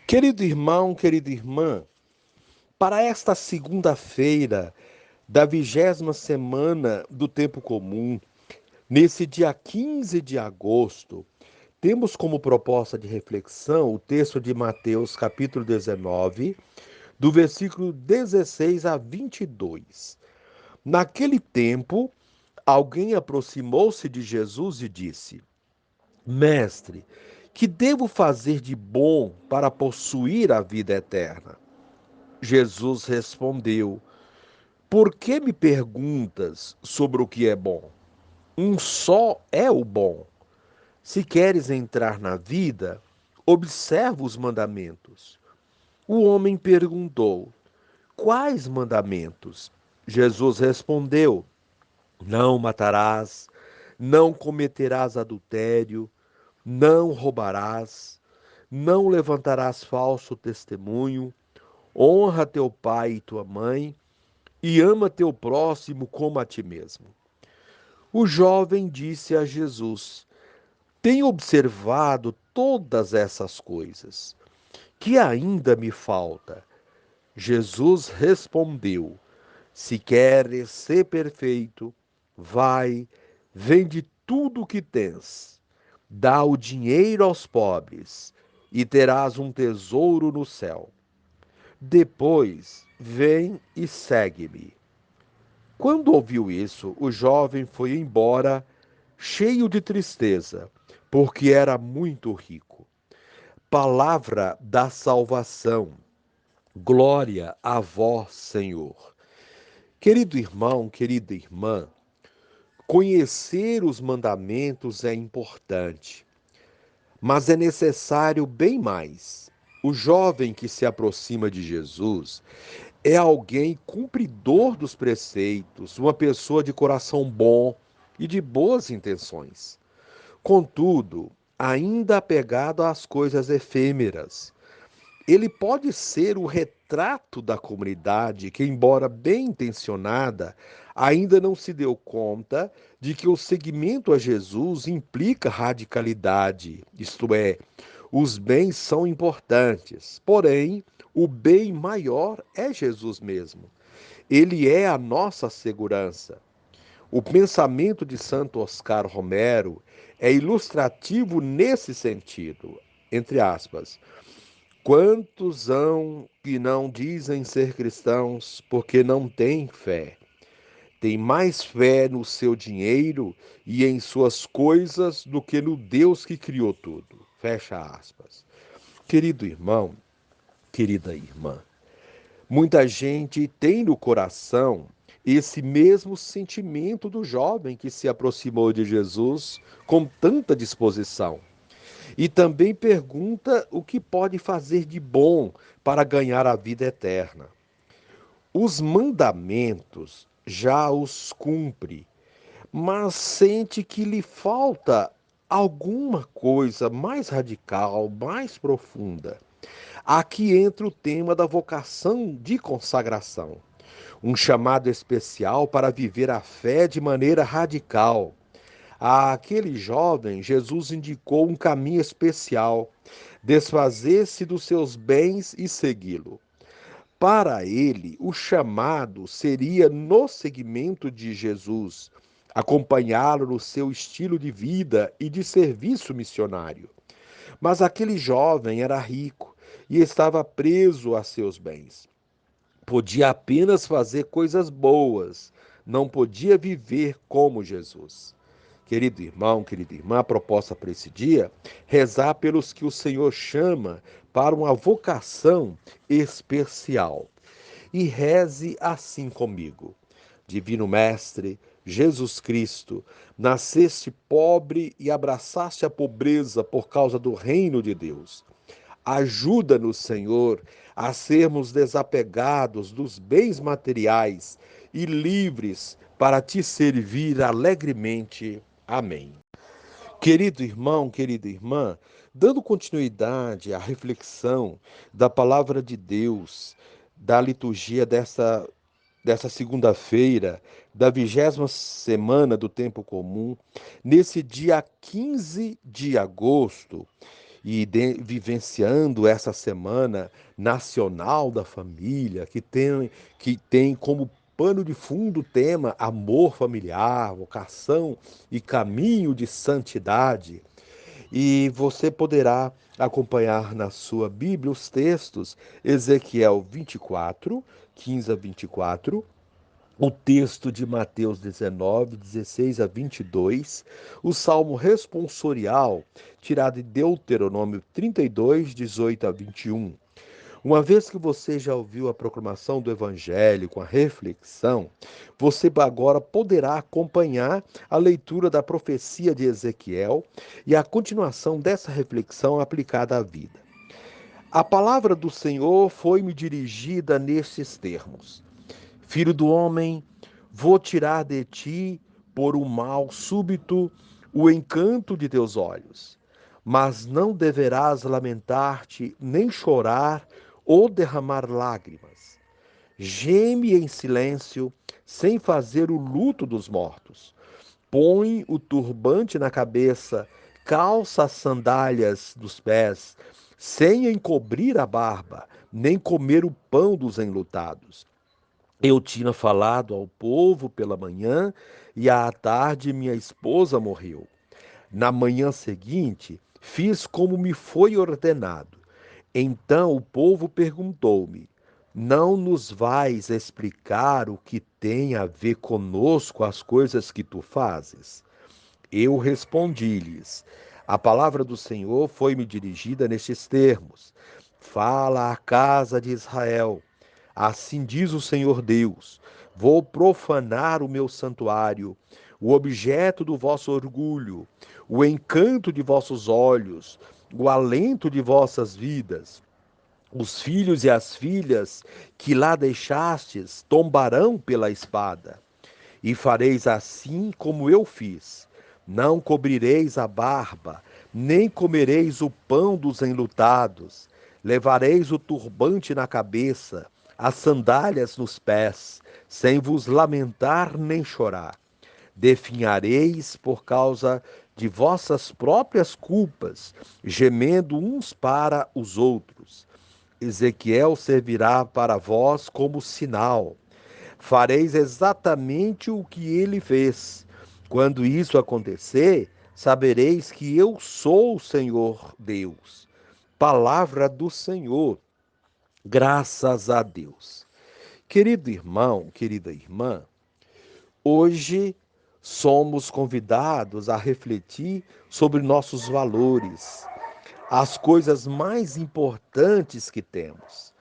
Querido irmão, querida irmã, para esta segunda-feira da 20ª semana do tempo comum, nesse dia 15 de agosto, temos como proposta de reflexão o texto de Mateus, capítulo 19, do versículo 16 a 22. Naquele tempo, alguém aproximou-se de Jesus e disse: Mestre, que devo fazer de bom para possuir a vida eterna? Jesus respondeu: Por que me perguntas sobre o que é bom? Um só é o bom. Se queres entrar na vida, observa os mandamentos. O homem perguntou: Quais mandamentos? Jesus respondeu: Não matarás, não cometerás adultério, não roubarás, não levantarás falso testemunho, honra teu pai e tua mãe e ama teu próximo como a ti mesmo. O jovem disse a Jesus: Tenho observado todas essas coisas. Que ainda me falta? Jesus respondeu: Se queres ser perfeito, vai, vende tudo o que tens, dá o dinheiro aos pobres e terás um tesouro no céu. Depois, vem e segue-me. Quando ouviu isso, o jovem foi embora, cheio de tristeza, porque era muito rico. Palavra da salvação. Glória a vós, Senhor. Querido irmão, querida irmã, conhecer os mandamentos é importante, mas é necessário bem mais. O jovem que se aproxima de Jesus é alguém cumpridor dos preceitos, uma pessoa de coração bom e de boas intenções. Contudo, ainda apegado às coisas efêmeras, ele pode ser o retrato da comunidade que, embora bem intencionada, ainda não se deu conta de que o seguimento a Jesus implica radicalidade, isto é, os bens são importantes, porém, o bem maior é Jesus mesmo. Ele é a nossa segurança. O pensamento de Santo Oscar Romero é ilustrativo nesse sentido. Entre aspas, quantos hão que não dizem ser cristãos porque não têm fé? Tem mais fé no seu dinheiro e em suas coisas do que no Deus que criou tudo. Fecha aspas. Querido irmão, querida irmã, muita gente tem no coração esse mesmo sentimento do jovem que se aproximou de Jesus com tanta disposição. E também pergunta o que pode fazer de bom para ganhar a vida eterna. Os mandamentos já os cumpre, mas sente que lhe falta alguma coisa mais radical, mais profunda. Aqui entra o tema da vocação de consagração, um chamado especial para viver a fé de maneira radical. Àquele jovem, Jesus indicou um caminho especial: desfazer-se dos seus bens e segui-lo. Para ele, o chamado seria no seguimento de Jesus, acompanhá-lo no seu estilo de vida e de serviço missionário. Mas aquele jovem era rico e estava preso a seus bens. Podia apenas fazer coisas boas, não podia viver como Jesus. Querido irmão, querida irmã, a proposta para esse dia, rezar pelos que o Senhor chama para uma vocação especial. E reze assim comigo. Divino Mestre, Jesus Cristo, nasceste pobre e abraçaste a pobreza por causa do reino de Deus. Ajuda-nos, Senhor, a sermos desapegados dos bens materiais e livres para te servir alegremente. Amém. Querido irmão, querida irmã, dando continuidade à reflexão da palavra de Deus, da liturgia dessa segunda-feira, da 20ª semana do tempo comum, nesse dia 15 de agosto, vivenciando essa semana nacional da família, que tem como pano de fundo o tema amor familiar, vocação e caminho de santidade. E você poderá acompanhar na sua Bíblia os textos Ezequiel 24, 15 a 24, o texto de Mateus 19, 16 a 22, o salmo responsorial tirado de Deuteronômio 32, 18 a 21. Uma vez que você já ouviu a proclamação do Evangelho com a reflexão, você agora poderá acompanhar a leitura da profecia de Ezequiel e a continuação dessa reflexão aplicada à vida. A palavra do Senhor foi-me dirigida nestes termos: Filho do homem, vou tirar de ti, por um mal súbito, o encanto de teus olhos. Mas não deverás lamentar-te, nem chorar ou derramar lágrimas. Geme em silêncio, sem fazer o luto dos mortos. Põe o turbante na cabeça, calça as sandálias dos pés, sem encobrir a barba, nem comer o pão dos enlutados. Eu tinha falado ao povo pela manhã e à tarde minha esposa morreu. Na manhã seguinte, fiz como me foi ordenado. Então o povo perguntou-me: Não nos vais explicar o que tem a ver conosco as coisas que tu fazes? Eu respondi-lhes: A palavra do Senhor foi-me dirigida nestes termos: Fala à casa de Israel. Assim diz o Senhor Deus: Vou profanar o meu santuário, o objeto do vosso orgulho, o encanto de vossos olhos, o alento de vossas vidas. Os filhos e as filhas que lá deixastes tombarão pela espada. E fareis assim como eu fiz. Não cobrireis a barba, nem comereis o pão dos enlutados. Levareis o turbante na cabeça, as sandálias nos pés, sem vos lamentar nem chorar. Definhareis por causa de vossas próprias culpas, gemendo uns para os outros. Ezequiel servirá para vós como sinal. Fareis exatamente o que ele fez. Quando isso acontecer, sabereis que eu sou o Senhor Deus. Palavra do Senhor. Graças a Deus. Querido irmão, querida irmã, hoje somos convidados a refletir sobre nossos valores, as coisas mais importantes que temos.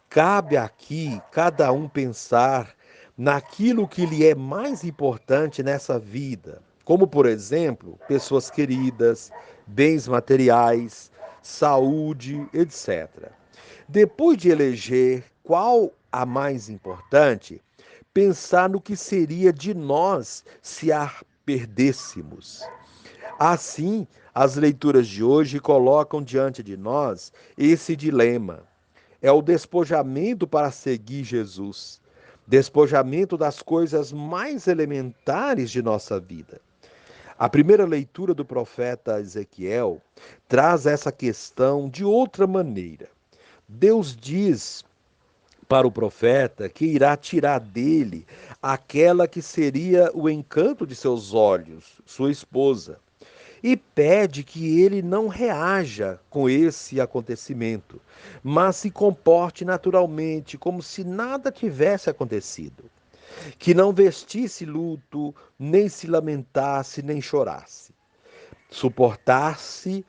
Cabe aqui cada um pensar naquilo que lhe é mais importante nessa vida, como, por exemplo, pessoas queridas, bens materiais, saúde, etc. Depois de eleger qual a mais importante, pensar no que seria de nós se a perdêssemos. Assim, as leituras de hoje colocam diante de nós esse dilema. É o despojamento para seguir Jesus. Despojamento das coisas mais elementares de nossa vida. A primeira leitura do profeta Ezequiel traz essa questão de outra maneira. Deus diz para o profeta que irá tirar dele aquela que seria o encanto de seus olhos, sua esposa, e pede que ele não reaja com esse acontecimento, mas se comporte naturalmente, como se nada tivesse acontecido, que não vestisse luto, nem se lamentasse, nem chorasse, suportasse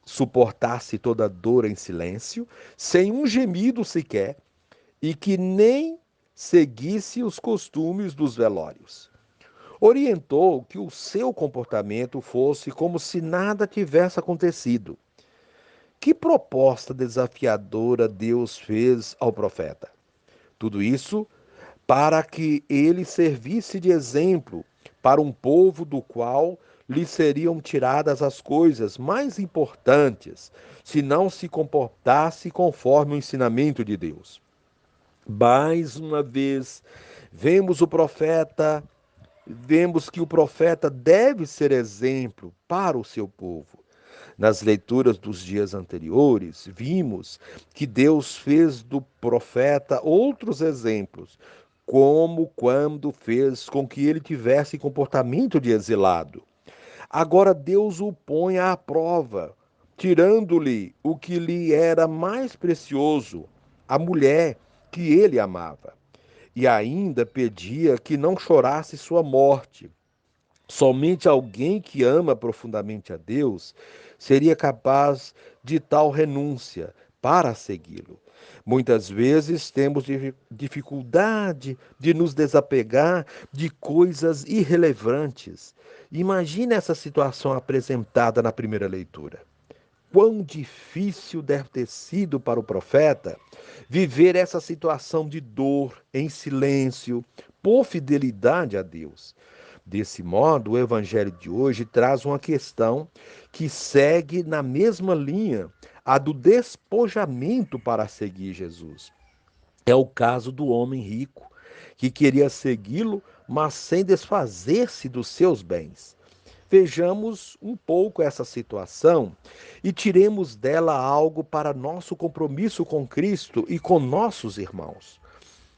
suportasse toda dor em silêncio, sem um gemido sequer, e que nem seguisse os costumes dos velórios. Orientou que o seu comportamento fosse como se nada tivesse acontecido. Que proposta desafiadora Deus fez ao profeta? Tudo isso para que ele servisse de exemplo para um povo do qual lhe seriam tiradas as coisas mais importantes, se não se comportasse conforme o ensinamento de Deus. Mais uma vez, vemos o profeta vemos que o profeta deve ser exemplo para o seu povo. Nas leituras dos dias anteriores, vimos que Deus fez do profeta outros exemplos, como quando fez com que ele tivesse comportamento de exilado. Agora Deus o põe à prova, tirando-lhe o que lhe era mais precioso, a mulher que ele amava. E ainda pedia que não chorasse sua morte. Somente alguém que ama profundamente a Deus seria capaz de tal renúncia para segui-lo. Muitas vezes temos dificuldade de nos desapegar de coisas irrelevantes. Imagine essa situação apresentada na primeira leitura. Quão difícil deve ter sido para o profeta viver essa situação de dor em silêncio, por fidelidade a Deus. Desse modo, o evangelho de hoje traz uma questão que segue na mesma linha, a do despojamento para seguir Jesus. É o caso do homem rico, que queria segui-lo, mas sem desfazer-se dos seus bens. Vejamos um pouco essa situação e tiremos dela algo para nosso compromisso com Cristo e com nossos irmãos.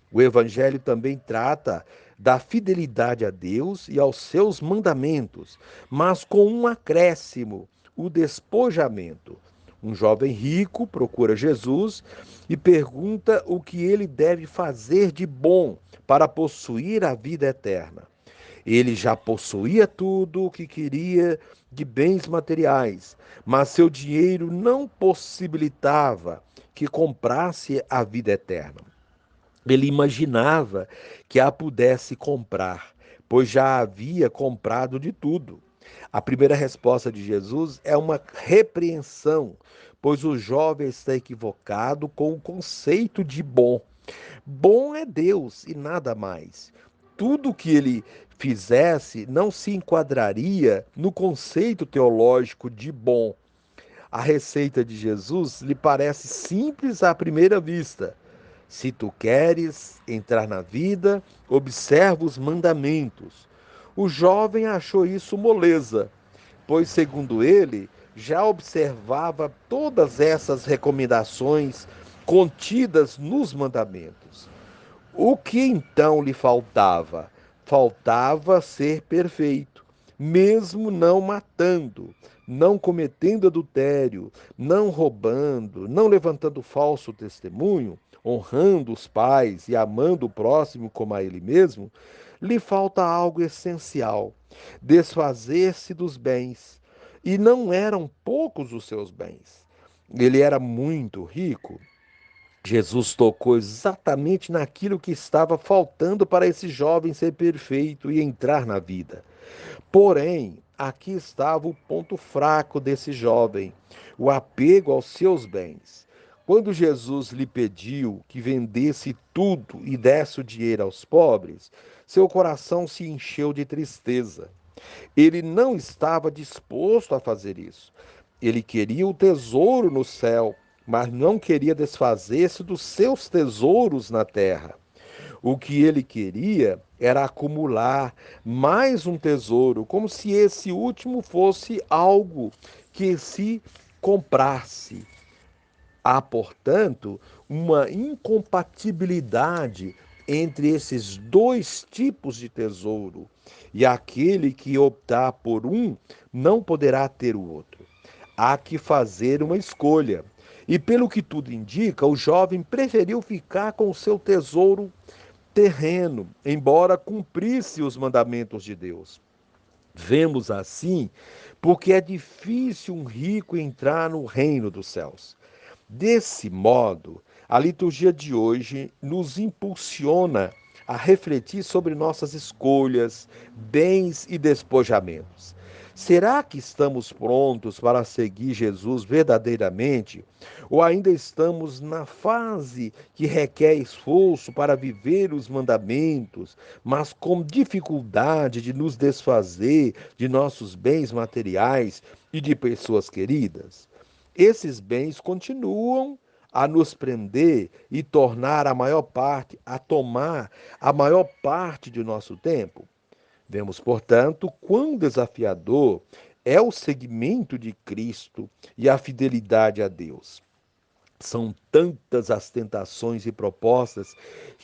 O Evangelho também trata da fidelidade a Deus e aos seus mandamentos, mas com um acréscimo, o despojamento. Um jovem rico procura Jesus e pergunta o que ele deve fazer de bom para possuir a vida eterna. Ele já possuía tudo o que queria de bens materiais, mas seu dinheiro não possibilitava que comprasse a vida eterna. Ele imaginava que a pudesse comprar, pois já havia comprado de tudo. A primeira resposta de Jesus é uma repreensão, pois o jovem está equivocado com o conceito de bom. Bom é Deus e nada mais. Tudo que ele fizesse não se enquadraria no conceito teológico de bom. A receita de Jesus lhe parece simples à primeira vista. Se tu queres entrar na vida, observa os mandamentos. O jovem achou isso moleza, pois, segundo ele, já observava todas essas recomendações contidas nos mandamentos. O que então lhe faltava? Faltava ser perfeito, mesmo não matando, não cometendo adultério, não roubando, não levantando falso testemunho, honrando os pais e amando o próximo como a ele mesmo. Lhe falta algo essencial: desfazer-se dos bens. E não eram poucos os seus bens. Ele era muito rico. Jesus tocou exatamente naquilo que estava faltando para esse jovem ser perfeito e entrar na vida. Porém, aqui estava o ponto fraco desse jovem, o apego aos seus bens. Quando Jesus lhe pediu que vendesse tudo e desse o dinheiro aos pobres, seu coração se encheu de tristeza. Ele não estava disposto a fazer isso. Ele queria o tesouro no céu, mas não queria desfazer-se dos seus tesouros na terra. O que ele queria era acumular mais um tesouro, como se esse último fosse algo que se comprasse. Há, portanto, uma incompatibilidade entre esses dois tipos de tesouro, e aquele que optar por um não poderá ter o outro. Há que fazer uma escolha. E pelo que tudo indica, o jovem preferiu ficar com o seu tesouro terreno, embora cumprisse os mandamentos de Deus. Vemos assim porque é difícil um rico entrar no reino dos céus. Desse modo, a liturgia de hoje nos impulsiona a refletir sobre nossas escolhas, bens e despojamentos. Será que estamos prontos para seguir Jesus verdadeiramente? Ou ainda estamos na fase que requer esforço para viver os mandamentos, mas com dificuldade de nos desfazer de nossos bens materiais e de pessoas queridas? Esses bens continuam a nos prender e tomar a maior parte de nosso tempo. Vemos, portanto, quão desafiador é o seguimento de Cristo e a fidelidade a Deus. São tantas as tentações e propostas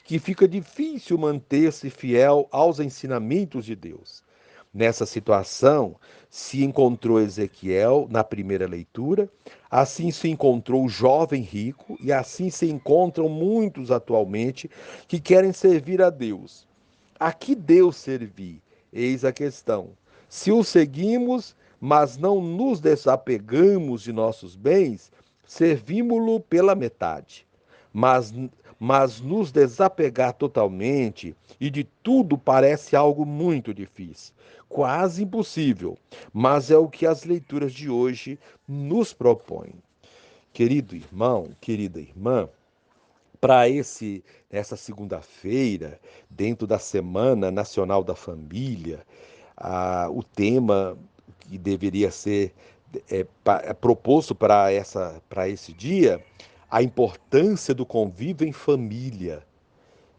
que fica difícil manter-se fiel aos ensinamentos de Deus. Nessa situação, se encontrou Ezequiel na primeira leitura, assim se encontrou o jovem rico e assim se encontram muitos atualmente que querem servir a Deus. A que Deus servir? Eis a questão. Se o seguimos, mas não nos desapegamos de nossos bens, servimos-lo pela metade. Mas, mas nos desapegar totalmente e de tudo parece algo muito difícil, quase impossível, mas é o que as leituras de hoje nos propõem. Querido irmão, querida irmã, para essa segunda-feira, dentro da Semana Nacional da Família, o tema que deveria ser proposto para esse dia, a importância do convívio em família,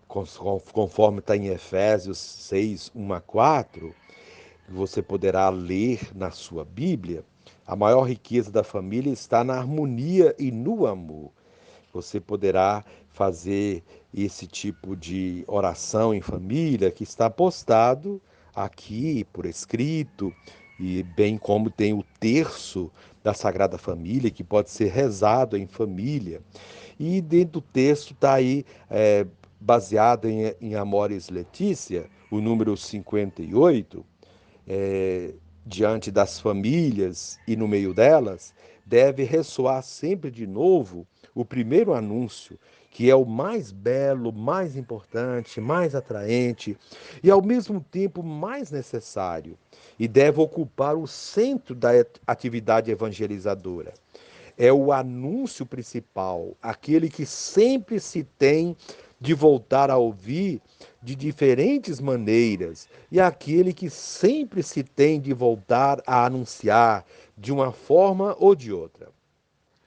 conforme está em Efésios 6, 1 a 4, você poderá ler na sua Bíblia, a maior riqueza da família está na harmonia e no amor. Você poderá fazer esse tipo de oração em família que está postado aqui por escrito, e bem como tem o terço da Sagrada Família que pode ser rezado em família. E dentro do texto está aí, baseado em Amoris Laetitia, o número 58, diante das famílias e no meio delas, deve ressoar sempre de novo o primeiro anúncio, que é o mais belo, mais importante, mais atraente e ao mesmo tempo mais necessário, e deve ocupar o centro da atividade evangelizadora. É o anúncio principal, aquele que sempre se tem de voltar a ouvir de diferentes maneiras, e aquele que sempre se tem de voltar a anunciar de uma forma ou de outra.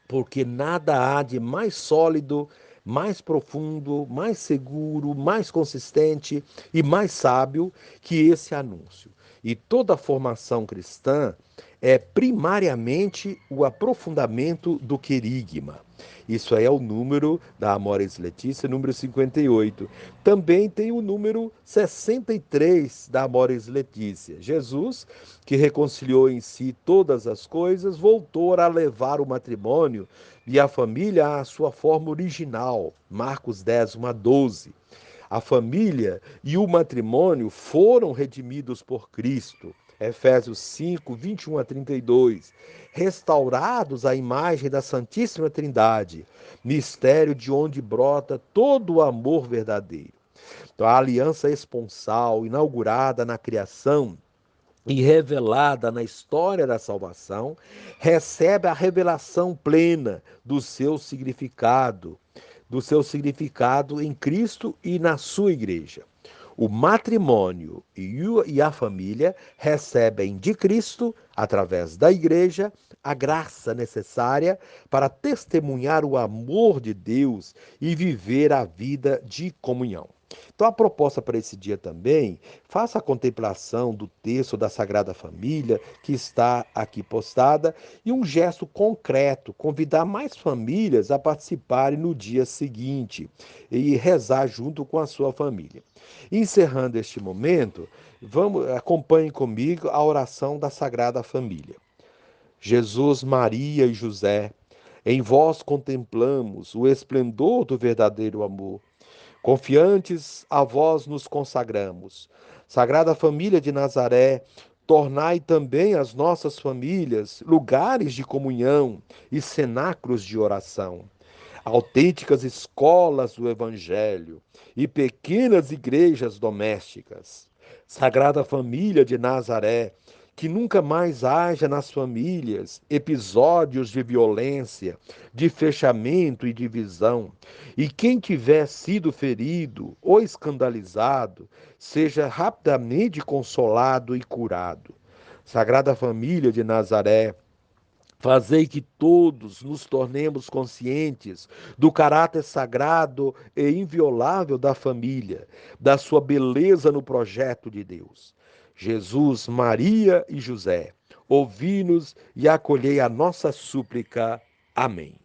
Porque nada há de mais sólido, mais profundo, mais seguro, mais consistente e mais sábio que esse anúncio. E toda a formação cristã é primariamente o aprofundamento do querigma. Isso aí é o número da Amoris Laetitia, número 58. Também tem o número 63 da Amoris Laetitia. Jesus, que reconciliou em si todas as coisas, voltou a levar o matrimônio e a família à sua forma original. Marcos 10, 1 a 12. A família e o matrimônio foram redimidos por Cristo. Efésios 5, 21 a 32. Restaurados à imagem da Santíssima Trindade, mistério de onde brota todo o amor verdadeiro. Então, a aliança esponsal, inaugurada na criação e revelada na história da salvação, recebe a revelação plena do seu significado em Cristo e na sua igreja. O matrimônio e a família recebem de Cristo, através da igreja, a graça necessária para testemunhar o amor de Deus e viver a vida de comunhão. Então, a proposta para esse dia também, faça a contemplação do texto da Sagrada Família, que está aqui postada, e um gesto concreto, convidar mais famílias a participarem no dia seguinte e rezar junto com a sua família. Encerrando este momento, acompanhe comigo a oração da Sagrada Família. Jesus, Maria e José, em vós contemplamos o esplendor do verdadeiro amor. Confiantes, a vós nos consagramos. Sagrada Família de Nazaré, tornai também as nossas famílias lugares de comunhão e cenáculos de oração, autênticas escolas do Evangelho e pequenas igrejas domésticas. Sagrada Família de Nazaré, que nunca mais haja nas famílias episódios de violência, de fechamento e divisão, e quem tiver sido ferido ou escandalizado, seja rapidamente consolado e curado. Sagrada Família de Nazaré, fazei que todos nos tornemos conscientes do caráter sagrado e inviolável da família, da sua beleza no projeto de Deus. Jesus, Maria e José, ouvi-nos e acolhei a nossa súplica. Amém.